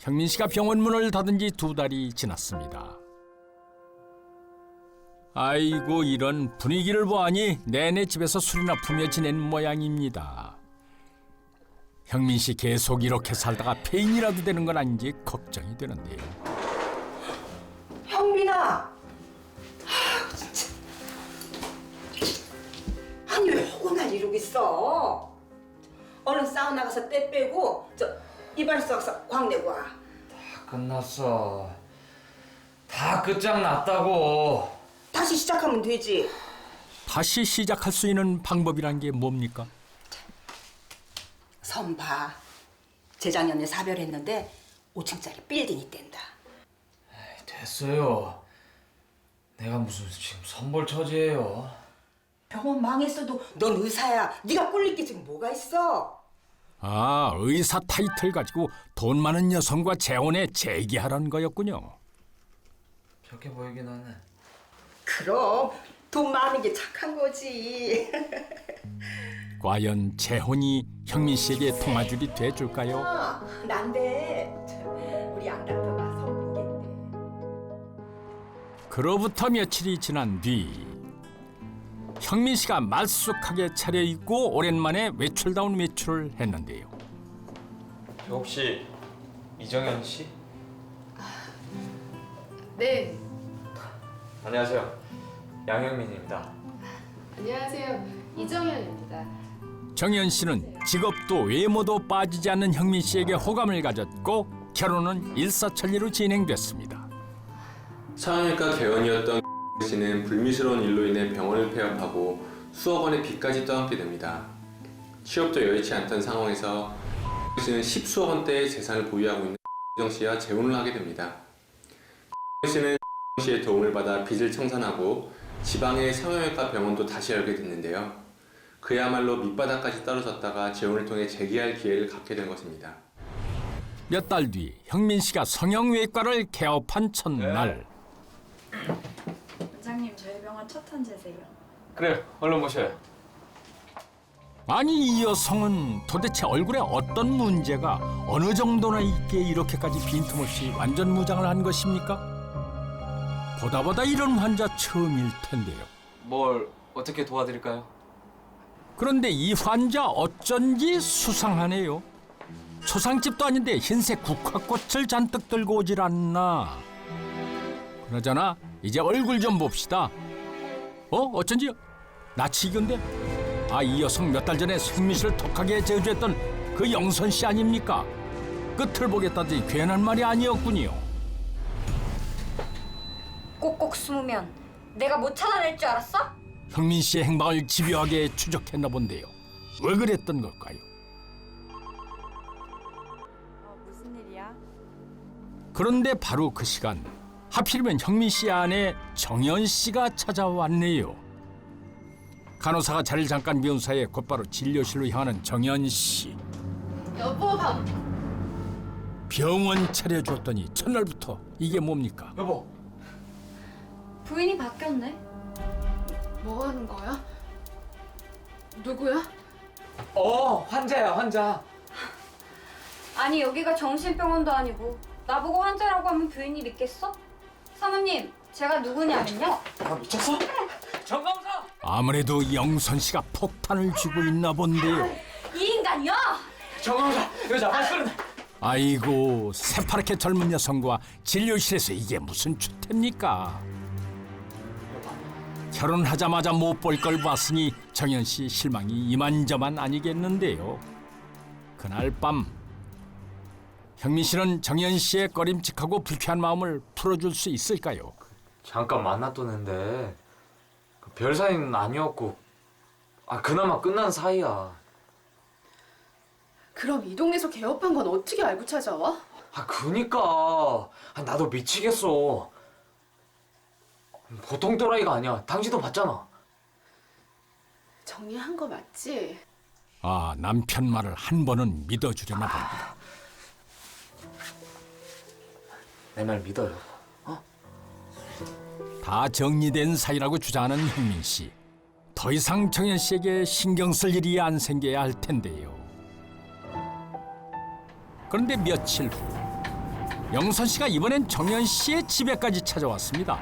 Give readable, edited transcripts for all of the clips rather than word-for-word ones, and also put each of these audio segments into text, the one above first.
형민 씨가 병원 문을 닫은 지 2달이 지났습니다. 아이고, 이런 분위기를 보아니 내내 집에서 술이나 푸며 지낸 모양입니다. 형민 씨 계속 이렇게 살다가 폐인이라도 되는 건 아닌지 걱정이 되는데요. 형민아! 아유, 진짜. 아니, 왜 허구날 이러고 있어? 얼른 사우나 가서 때 빼고 이발 싹싹 광내고 와. 다 끝났어. 다 끝장났다고. 다시 시작하면 되지. 다시 시작할 수 있는 방법이란 게 뭡니까? 선봐. 재작년에 사별했는데 5층짜리 빌딩이 뗀다. 됐어요. 내가 무슨 지금 선볼 처지예요. 병원 망했어도 넌 의사야. 네가 꿀릴 게 지금 뭐가 있어? 아, 의사 타이틀 가지고 돈 많은 여성과 재혼에 재기하라는 거였군요. 착해 보이긴 하네. 그럼 돈 많은 게 착한 거지. 과연 재혼이 형민 씨에게 통화줄이 돼줄까요? 난데 우리 양 대표가 성빈계인데. 그로부터 며칠이 지난 뒤 형민 씨가 말쑥하게 차려입고 오랜만에 외출다운 외출을 했는데요. 혹시 이정현 씨? 네, 안녕하세요. 양형민입니다. 안녕하세요. 이정현입니다. 정현 씨는 직업도 외모도 빠지지 않는 형민 씨에게 호감을 가졌고 결혼은 일사천리로 진행됐습니다. 성형외과 개원이었던 씨는 불미스러운 일로 인해 병원을 폐업하고 수억 원의 빚까지 떠안게 됩니다. 취업도 여의치 않던 상황에서 씨는 10수억 원대의 재산을 보유하고 있는 정 씨와 재혼을 하게 됩니다. 씨는 씨의 도움을 받아 빚을 청산하고 지방의 성형외과 병원도 다시 열게 됐는데요. 그야말로 밑바닥까지 떨어졌다가 재혼을 통해 재기할 기회를 갖게 된 것입니다. 몇 달 뒤 형민 씨가 성형외과를 개업한 첫날 원장님, 저희 병원 첫 환자세요. 그래요. 얼른 모셔요. 아니, 이 여성은 도대체 얼굴에 어떤 문제가 어느 정도나 있기에 이렇게까지 빈틈없이 완전 무장을 한 것입니까? 보다 이런 환자 처음일 텐데요. 뭘 어떻게 도와드릴까요? 그런데 이 환자 어쩐지 수상하네요. 초상집도 아닌데 흰색 국화꽃을 잔뜩 들고 오질 않나. 그러잖아, 이제 얼굴 좀 봅시다. 어쩐지 나치기인데? 아, 이 여성 몇 달 전에 형민 씨를 독하게 저주했던 그 영선 씨 아닙니까? 끝을 보겠다더니 괜한 말이 아니었군요. 꼭꼭 숨으면 내가 못 찾아낼 줄 알았어? 형민 씨의 행방을 집요하게 추적했나 본데요. 왜 그랬던 걸까요? 무슨 일이야? 그런데 바로 그 시간 하필이면 형민 씨 아내 정연 씨가 찾아왔네요. 간호사가 자리를 잠깐 비운 사이에 곧바로 진료실로 향하는 정연 씨. 여보, 병원 차려줬더니 첫날부터 이게 뭡니까? 여보. 부인이 바뀌었네. 뭐 하는 거야? 누구야? 환자야, 환자. 아니, 여기가 정신병원도 아니고 나보고 환자라고 하면 부인이 믿겠어? 사모님, 제가 누구냐면요. 아, 미쳤어? 정감사! 아무래도 영선 씨가 폭탄을 쥐고 있나 본데요. 이 인간이요! 정감사! 여자 빨리 끌어내! 아이고, 새파랗게 젊은 여성과 진료실에서 이게 무슨 추태입니까? 결혼하자마자 못 볼 걸 봤으니 정연 씨 실망이 이만저만 아니겠는데요. 그날 밤 형민 씨는 정연 씨의 꺼림칙하고 불쾌한 마음을 풀어줄 수 있을까요? 잠깐 만났던 앤데 별 사이는 아니었고 그나마 끝난 사이야. 그럼 이 동네에서 개업한 건 어떻게 알고 찾아와? 그니까 나도 미치겠어. 보통 또라이가 아니야. 당신도 봤잖아. 정리한 거 맞지? 아, 남편 말을 한 번은 믿어주려나 봅니다. 내 말 믿어요. 다 정리된 사이라고 주장하는 형민 씨. 더 이상 정연 씨에게 신경 쓸 일이 안 생겨야 할 텐데요. 그런데 며칠 후 영선 씨가 이번엔 정연 씨의 집에까지 찾아왔습니다.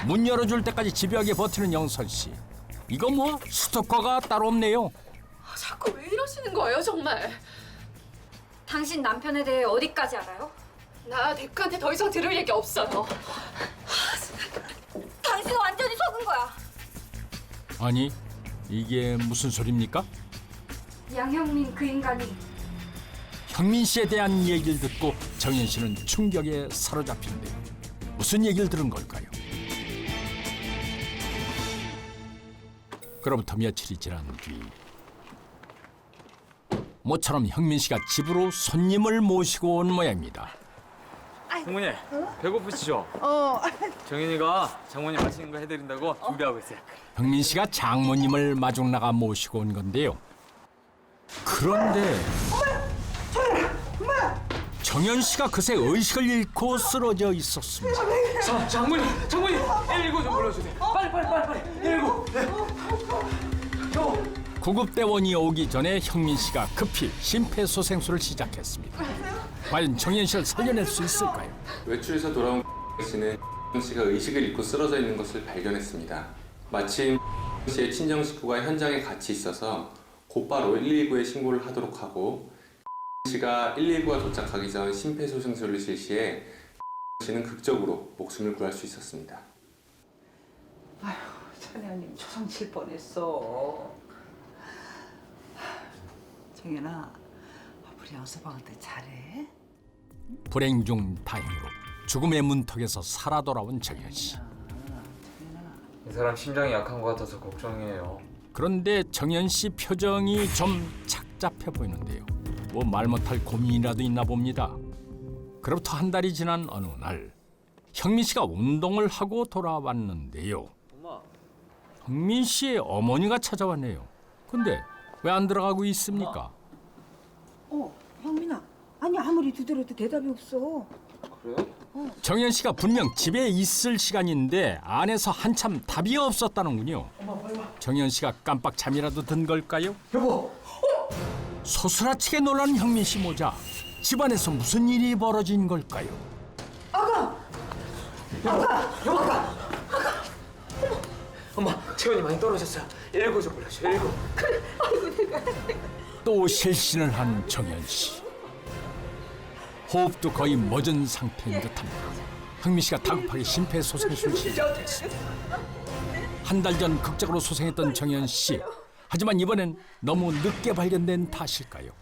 문 열어줄 때까지 집요하게 버티는 영선 씨. 이거 뭐 스토커가 따로 없네요. 자꾸 왜 이러시는 거예요, 정말? 당신 남편에 대해 어디까지 알아요? 나 데크한테 더 이상 들을 얘기 없어요. 당신은 완전히 속은 거야. 아니, 이게 무슨 소리입니까? 양형민 그 인간이 형민 씨에 대한 얘기를 듣고 정연 씨는 충격에 사로잡히는데요. 무슨 얘기를 들은 걸까요? 그로부터 며칠이 지난 뒤 모처럼 형민 씨가 집으로 손님을 모시고 온 모양입니다. 장모님 배고프시죠? 정인이가 장모님 맛있는 거 해드린다고 준비하고 있어요. 형민 씨가 장모님을 마중 나가 모시고 온 건데요. 그런데 정연 씨가 그새 의식을 잃고 쓰러져 있었습니다. 장모님 119 좀 불러주세요. 빨리 119. 구급대원이 오기 전에 형민 씨가 급히 심폐소생술을 시작했습니다. 과연 정연 씨를 살려낼 수 있을까요? 외출에서 돌아온 씨는 씨가 의식을 잃고 쓰러져 있는 것을 발견했습니다. 마침 씨의 친정 식구가 현장에 같이 있어서 곧바로 119에 신고를 하도록 하고 씨가 119가 도착하기 전 심폐소생술을 실시해 씨는 극적으로 목숨을 구할 수 있었습니다. 아휴, 찬혜님 초상 칠 뻔했어. 정연아, 우리 영서방한테 잘해. 불행 중 다행으로 죽음의 문턱에서 살아 돌아온 정연 씨. 이 사람 심장이 약한 것 같아서 걱정이에요. 그런데 정연 씨 표정이 좀 착잡해 보이는데요. 뭐 말 못할 고민이라도 있나 봅니다. 그로부터 한 달이 지난 어느 날 형민 씨가 운동을 하고 돌아왔는데요. 엄마. 형민 씨의 어머니가 찾아왔네요. 근데 왜 안 들어가고 있습니까? 형민아. 아니 아무리 두드려도 대답이 없어. 그래요? 정연 씨가 분명 집에 있을 시간인데 안에서 한참 답이 없었다는군요. 정연 씨가 깜빡 잠이라도 든 걸까요? 여보. 소스라치게 놀란 형민 씨 모자. 집안에서 무슨 일이 벌어진 걸까요? 엄마 체온이 많이 떨어졌어요. 119 좀 불러주세요. 119. 또 실신을 한 정연 씨. 호흡도 거의 멎은 상태인 듯합니다. 형민 씨가 다급하게 심폐소생술을 시작했습니다. 한 달 전 극적으로 소생했던 정연 씨. 하지만 이번엔 너무 늦게 발견된 탓일까요?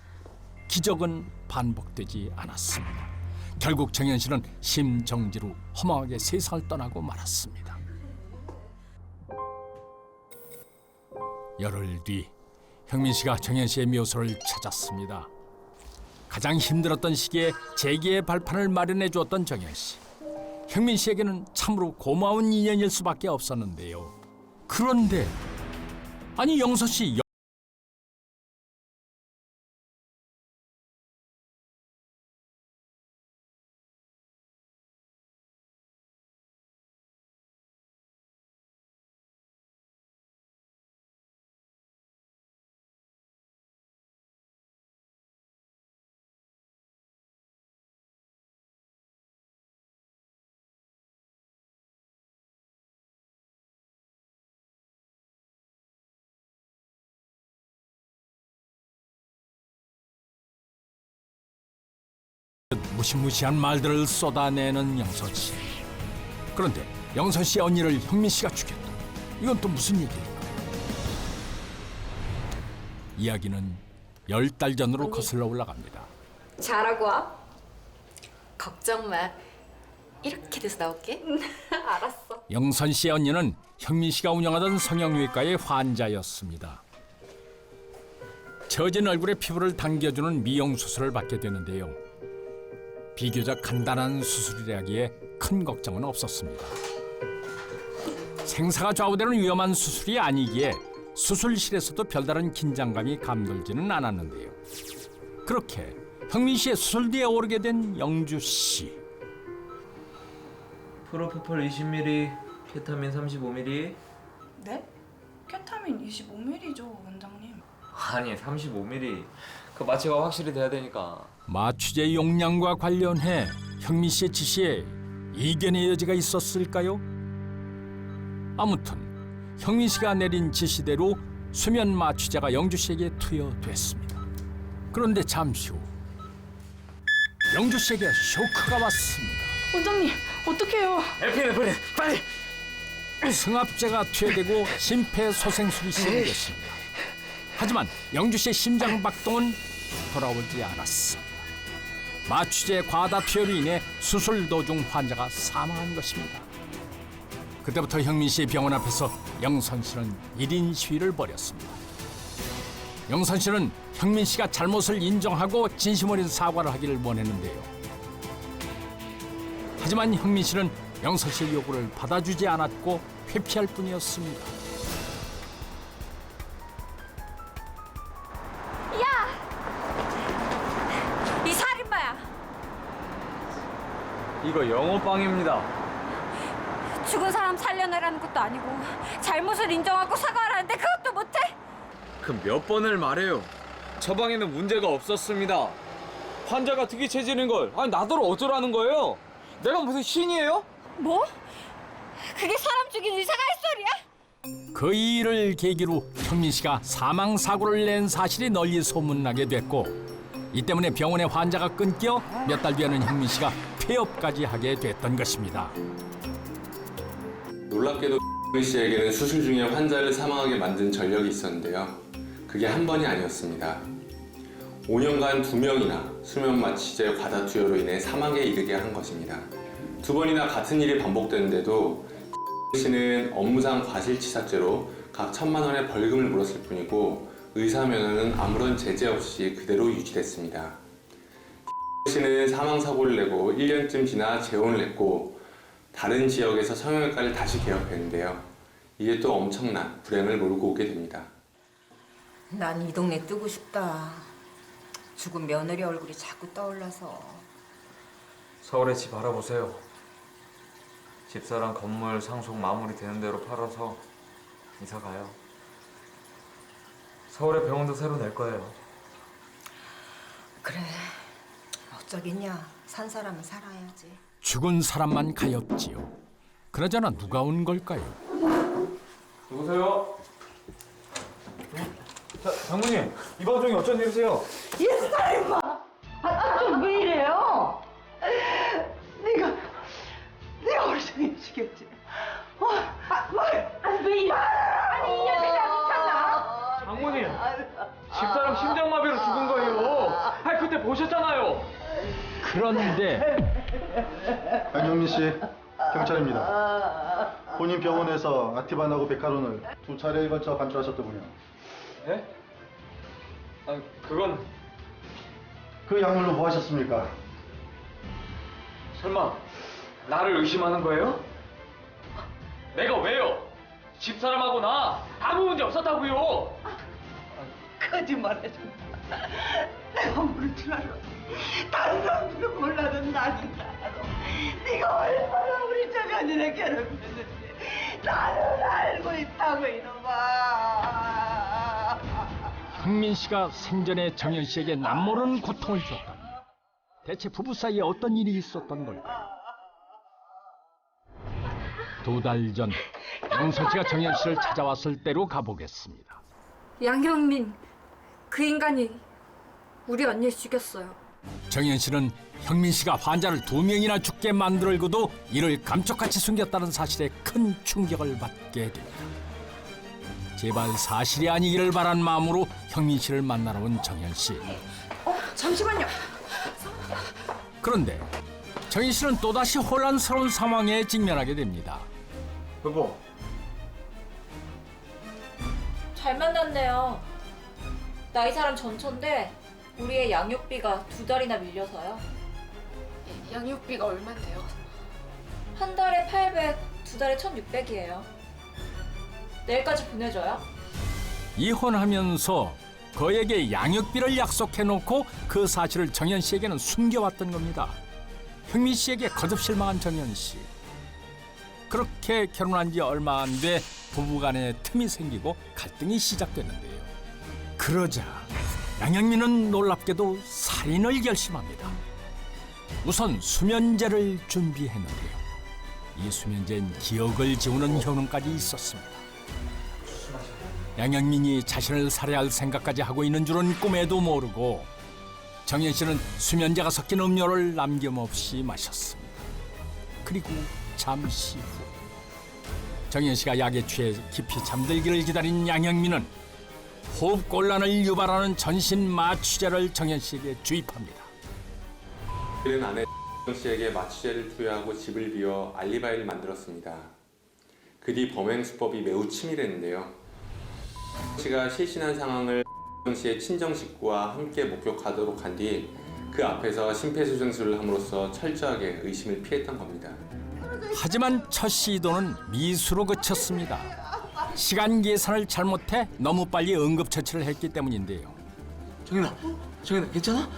기적은 반복되지 않았습니다. 결국 정연 씨는 심정지로 허망하게 세상을 떠나고 말았습니다. 열흘 뒤 형민 씨가 정연 씨의 묘소를 찾았습니다. 가장 힘들었던 시기에 재기의 발판을 마련해 주었던 정연 씨. 형민 씨에게는 참으로 고마운 인연일 수밖에 없었는데요. 그런데 아니 영서 씨 무시무시한 말들을 쏟아내는 영선 씨. 그런데 영선 씨의 언니를 형민 씨가 죽였다. 이건 또 무슨 얘기일까요? 이야기는 10달 전으로 거슬러 올라갑니다. 잘하고 와. 걱정 마. 이렇게 돼서 나올게. 알았어. 영선 씨의 언니는 형민 씨가 운영하던 성형외과의 환자였습니다. 처진 얼굴에 피부를 당겨주는 미용 수술을 받게 되는데요. 비교적 간단한 수술이라기에 큰 걱정은 없었습니다. 생사가 좌우되는 위험한 수술이 아니기에 수술실에서도 별다른 긴장감이 감돌지는 않았는데요. 그렇게 형민 씨의 수술 뒤에 오르게 된 영주 씨. 프로포폴 20ml, 케타민 35ml. 네? 케타민 25ml죠, 원장님. 아니 35ml. 그 마취가 확실히 돼야 되니까. 마취제 용량과 관련해 형민 씨의 지시에 이견의 여지가 있었을까요? 아무튼 형민 씨가 내린 지시대로 수면 마취제가 영주 씨에게 투여됐습니다. 그런데 잠시 후 영주 씨에게 쇼크가 왔습니다. 원장님 어떡해요? 에피네프린 빨리. 승합제가 투여되고 심폐소생술이 시작됐습니다. 하지만 영주 씨의 심장 박동은 돌아오지 않았습니다. 마취제 과다 투여로 인해 수술 도중 환자가 사망한 것입니다. 그때부터 형민 씨의 병원 앞에서 영선 씨는 1인 시위를 벌였습니다. 영선 씨는 형민 씨가 잘못을 인정하고 진심 어린 사과를 하기를 원했는데요. 하지만 형민 씨는 영선 씨의 요구를 받아주지 않았고 회피할 뿐이었습니다. 이 살인마야. 이거 영어빵입니다. 죽은 사람 살려내라는 것도 아니고 잘못을 인정하고 사과하라는데 그것도 못해? 그 몇 번을 말해요. 처방에는 문제가 없었습니다. 환자가 특이 체질인 걸 아니 나더러 어쩌라는 거예요? 내가 무슨 신이에요? 뭐? 그게 사람 죽인 의사가 할 소리야? 그 일을 계기로 형민 씨가 사망 사고를 낸 사실이 널리 소문나게 됐고 이 때문에 병원에 환자가 끊겨 몇 달 뒤에는 형민 씨가 폐업까지 하게 됐던 것입니다. 놀랍게도 씨에게는 수술 중에 환자를 사망하게 만든 전력이 있었는데요. 그게 한 번이 아니었습니다. 5년간 2명이나 수면 마취제 과다 투여로 인해 사망에 이르게 한 것입니다. 2번이나 같은 일이 반복되는데도 씨는 업무상 과실치사죄로 각 1,000만 원의 벌금을 물었을 뿐이고 의사 면허는 아무런 제재 없이 그대로 유지됐습니다. 씨는 사망 사고를 내고 1년쯤 지나 재혼을 했고 다른 지역에서 성형외과를 다시 개업했는데요. 이게 또 엄청난 불행을 몰고 오게 됩니다. 난 이 동네 뜨고 싶다. 죽은 며느리 얼굴이 자꾸 떠올라서. 서울에 집 알아보세요. 집사랑 건물 상속 마무리 되는 대로 팔아서 이사 가요. 서울에 병원도 새로 낼 거예요. 그래, 어쩌겠냐. 산 사람은 살아야지. 죽은 사람만 가엾지요. 그나저나 누가 온 걸까요? 누구세요? 자, 장모님, 이 방송이 어쩐 일이세요? 왜 이래요? 네가 얼굴이 죽였지. 왜 이래? 아니 이 녀석아 미쳤나? 장모님, 집사람 심장마비로 죽은 거예요. 아니 그때 보셨잖아요. 그런데 안영민 씨, 경찰입니다. 본인 병원에서 아티반하고 베카론을 2차례에 걸쳐 반출하셨더군요. 네? 아, 그건 그 약물로 뭐 하셨습니까? 설마 나를 의심하는 거예요? 내가 왜요? 집사람하고 나 아무 문제 없었다고요. 거짓말해준다. 내가 모를 줄 알아. 다른 사람들은 몰라도 나는 알아. 네가 얼마나 우리 정연이를 괴롭혔는지 나는 알고 있다고 이놈아. 형민 씨가 생전에 정연 씨에게 남모르는 고통을 줬다. 대체 부부 사이에 어떤 일이 있었던 걸까요? 2달 전 영선 씨가 정연 씨를 찾아왔을 때로 가보겠습니다. 양형민, 그 인간이 우리 언니를 죽였어요. 정연 씨는 형민 씨가 환자를 2명이나 죽게 만들고도 이를 감쪽같이 숨겼다는 사실에 큰 충격을 받게 됩니다. 제발 사실이 아니기를 바란 마음으로 형민 씨를 만나러 온 정연 씨. 잠시만요. 그런데 정연 씨는 또다시 혼란스러운 상황에 직면하게 됩니다. 여보, 잘 만났네요. 나 이 사람 전처인데 우리의 양육비가 2달이나 밀려서요. 양육비가 얼만데요? 한 달에 800, 2달에 1600이에요. 내일까지 보내줘요? 이혼하면서 그에게 양육비를 약속해놓고 그 사실을 정연 씨에게는 숨겨왔던 겁니다. 형민 씨에게 거듭 실망한 정연 씨. 그렇게 결혼한 지 얼마 안 돼 부부간에 틈이 생기고 갈등이 시작됐는데요. 그러자 양형민은 놀랍게도 살인을 결심합니다. 우선 수면제를 준비했는데요. 이 수면제엔 기억을 지우는 효능까지 있었습니다. 양양민이 자신을 살해할 생각까지 하고 있는 줄은 꿈에도 모르고 정현 씨는 수면제가 섞인 음료를 남김없이 마셨습니다. 그리고 잠시 후 정현 씨가 약에 취해 깊이 잠들기를 기다린 양양민은 호흡곤란을 유발하는 전신 마취제를 정현 씨에게 주입합니다. 그는 아내 씨에게 마취제를 투여하고 집을 비워 알리바이를 만들었습니다. 그 뒤 범행 수법이 매우 치밀했는데요. 씨가 실신한 상황을 씨의 친정 식구와 함께 목격하도록 한 뒤 그 앞에서 심폐소생술을 함으로써 철저하게 의심을 피했던 겁니다. 하지만 첫 시도는 미수로 그쳤습니다. 시간 계산을 잘못해 너무 빨리 응급처치를 했기 때문인데요. 정현아 괜찮아?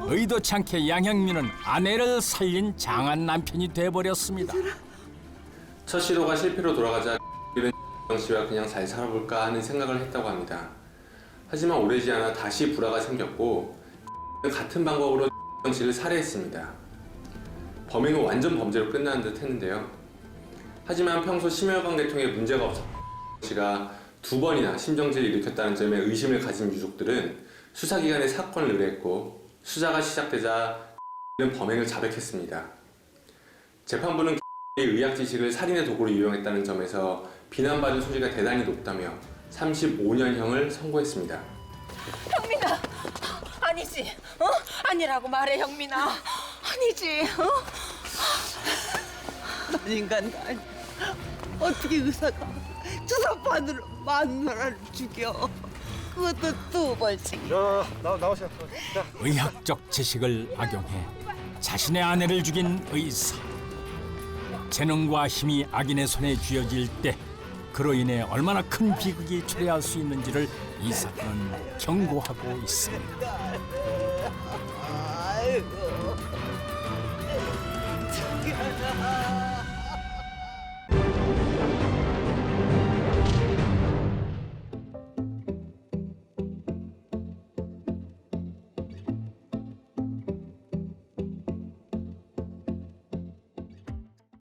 의도치 않게 양형민은 아내를 살린 장한 남편이 돼버렸습니다. 첫 시도가 실패로 돌아가자 씨와 그냥 잘 살아볼까 하는 생각을 했다고 합니다. 하지만 오래지 않아 다시 불화가 생겼고 같은 방법으로 씨를 살해했습니다. 범행은 완전 범죄로 끝나는 듯 했는데요. 하지만 평소 심혈관 계통에 문제가 없어 씨가 2번이나 심정지를 일으켰다는 점에 의심을 가진 유족들은 수사기관에 사건을 의뢰했고 수사가 시작되자 범행을 자백했습니다. 재판부는 의학 지식을 살인의 도구로 이용했다는 점에서 비난받을 소지가 대단히 높다며 35년형을 선고했습니다. 형민아, 아니지, 아니라고 말해, 형민아. 아니지, 난 인간도 아니야. 어떻게 의사가 주사판으로 마누라를 죽여? 그것도 2번씩. 자, 나오세요. 자. 의학적 지식을 악용해 자신의 아내를 죽인 의사. 재능과 힘이 악인의 손에 쥐어질 때 그로 인해 얼마나 큰 비극이 초래할 수 있는지를 이 사건은 경고하고 있습니다. 아이고.